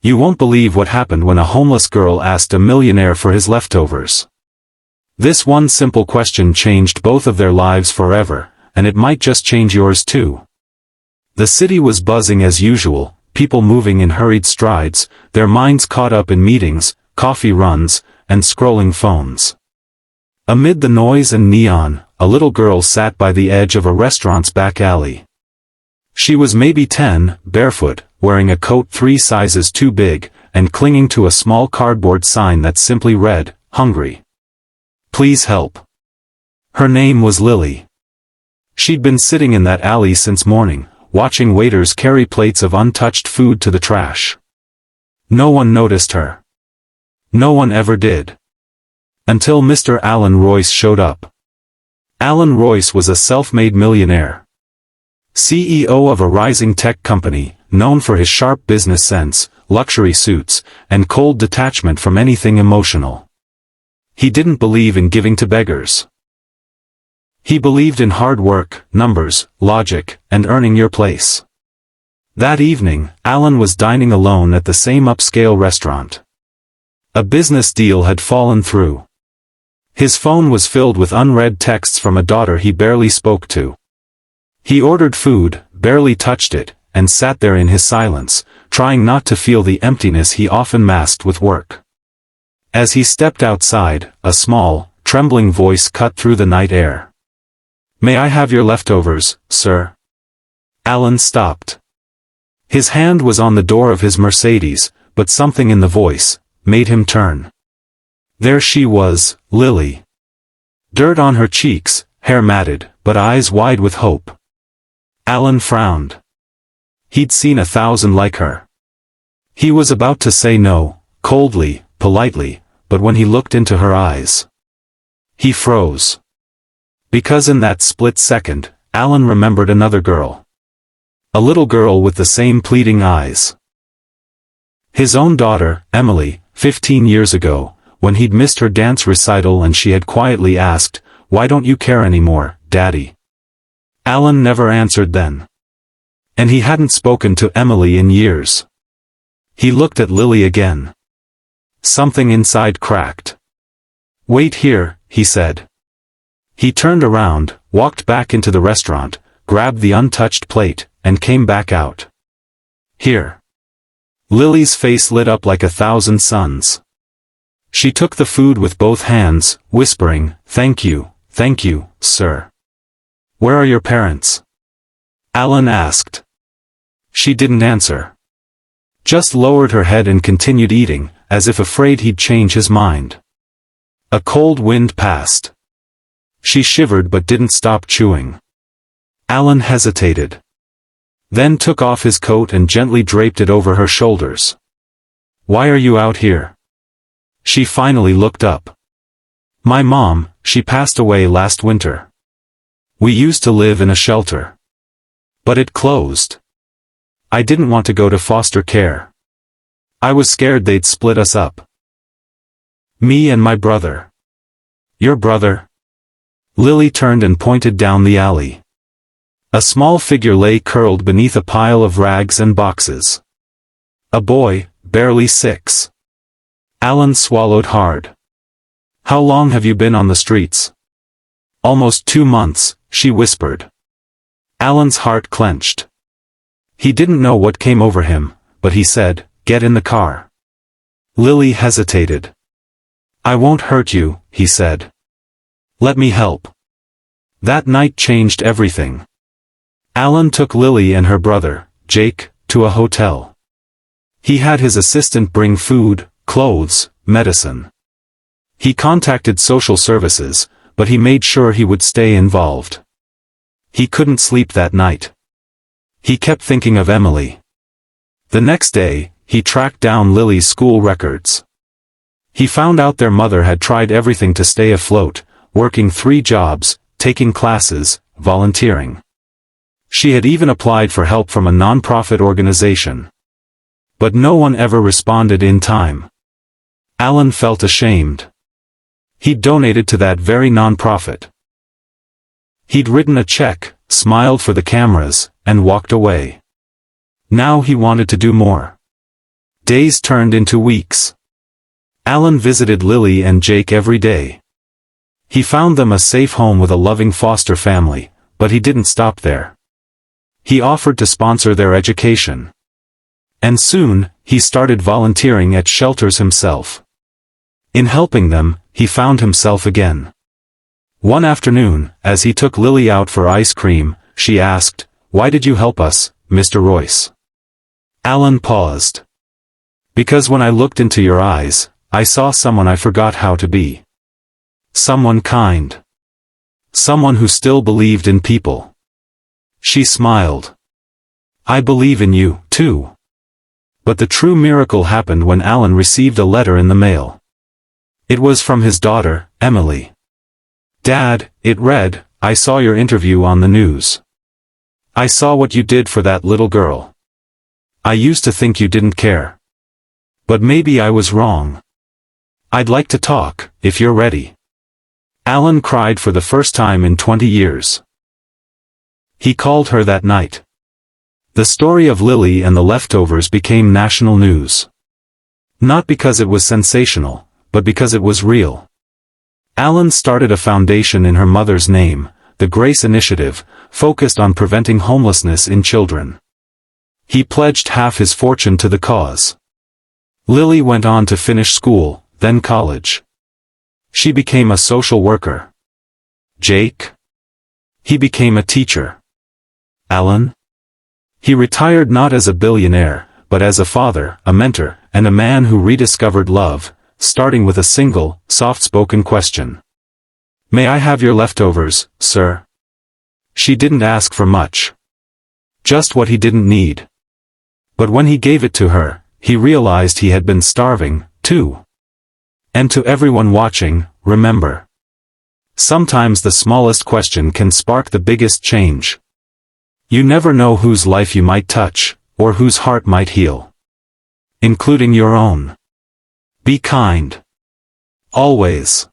You won't believe what happened when a homeless girl asked a millionaire for his leftovers. This one simple question changed both of their lives forever, and it might just change yours too. The city was buzzing as usual, people moving in hurried strides, their minds caught up in meetings, coffee runs, and scrolling phones. Amid the noise and neon, a little girl sat by the edge of a restaurant's back alley. She was maybe 10, barefoot, wearing a coat 3 sizes too big, and clinging to a small cardboard sign that simply read, "Hungry. Please help." Her name was Lily. She'd been sitting in that alley since morning, watching waiters carry plates of untouched food to the trash. No one noticed her. No one ever did. Until Mr. Alan Royce showed up. Alan Royce was a self-made millionaire. CEO of a rising tech company, known for his sharp business sense, luxury suits, and cold detachment from anything emotional. He didn't believe in giving to beggars. He believed in hard work, numbers, logic, and earning your place. That evening, Alan was dining alone at the same upscale restaurant. A business deal had fallen through. His phone was filled with unread texts from a daughter he barely spoke to. He ordered food, barely touched it, and sat there in his silence, trying not to feel the emptiness he often masked with work. As he stepped outside, a small, trembling voice cut through the night air. "May I have your leftovers, sir?" Alan stopped. His hand was on the door of his Mercedes, but something in the voice made him turn. There she was, Lily. Dirt on her cheeks, hair matted, but eyes wide with hope. Alan frowned. He'd seen 1,000 like her. He was about to say no, coldly, politely, but when he looked into her eyes, he froze. Because in that split second, Alan remembered another girl. A little girl with the same pleading eyes. His own daughter, Emily, 15 years ago, when he'd missed her dance recital and she had quietly asked, "Why don't you care anymore, Daddy?" Alan never answered then. And he hadn't spoken to Emily in years. He looked at Lily again. Something inside cracked. "Wait here," he said. He turned around, walked back into the restaurant, grabbed the untouched plate, and came back out. "Here." Lily's face lit up like 1,000 suns. She took the food with both hands, whispering, thank you, sir." "Where are your parents?" Alan asked. She didn't answer. Just lowered her head and continued eating, as if afraid he'd change his mind. A cold wind passed. She shivered but didn't stop chewing. Alan hesitated. Then took off his coat and gently draped it over her shoulders. "Why are you out here?" She finally looked up. "My mom, she passed away last winter. We used to live in a shelter. But it closed. I didn't want to go to foster care. I was scared they'd split us up. Me and my brother." "Your brother?" Lily turned and pointed down the alley. A small figure lay curled beneath a pile of rags and boxes. A boy, barely 6. Alan swallowed hard. "How long have you been on the streets?" "Almost 2 months," she whispered. Alan's heart clenched. He didn't know what came over him, but he said, "Get in the car." Lily hesitated. "I won't hurt you," he said. "Let me help." That night changed everything. Alan took Lily and her brother, Jake, to a hotel. He had his assistant bring food, clothes, medicine. He contacted social services, but he made sure he would stay involved. He couldn't sleep that night. He kept thinking of Emily. The next day, he tracked down Lily's school records. He found out their mother had tried everything to stay afloat, working 3 jobs, taking classes, volunteering. She had even applied for help from a non-profit organization. But no one ever responded in time. Alan felt ashamed. He'd donated to that very non-profit. He'd written a check, smiled for the cameras, and walked away. Now he wanted to do more. Days turned into weeks. Alan visited Lily and Jake every day. He found them a safe home with a loving foster family, but he didn't stop there. He offered to sponsor their education. And soon, he started volunteering at shelters himself. In helping them, he found himself again. One afternoon, as he took Lily out for ice cream, she asked, "Why did you help us, Mr. Royce?" Alan paused. "Because when I looked into your eyes, I saw someone I forgot how to be. Someone kind. Someone who still believed in people." She smiled. "I believe in you, too." But the true miracle happened when Alan received a letter in the mail. It was from his daughter, Emily. "Dad," it read, "I saw your interview on the news. I saw what you did for that little girl. I used to think you didn't care. But maybe I was wrong. I'd like to talk, if you're ready." Alan cried for the first time in 20 years. He called her that night. The story of Lily and the leftovers became national news. Not because it was sensational, but because it was real. Alan started a foundation in her mother's name, the Grace Initiative, focused on preventing homelessness in children. He pledged half his fortune to the cause. Lily went on to finish school, then college. She became a social worker. Jake? He became a teacher. Alan? He retired not as a billionaire, but as a father, a mentor, and a man who rediscovered love, starting with a single, soft-spoken question. "May I have your leftovers, sir?" She didn't ask for much. Just what he didn't need. But when he gave it to her, he realized he had been starving, too. And to everyone watching, remember. Sometimes the smallest question can spark the biggest change. You never know whose life you might touch, or whose heart might heal. Including your own. Be kind. Always.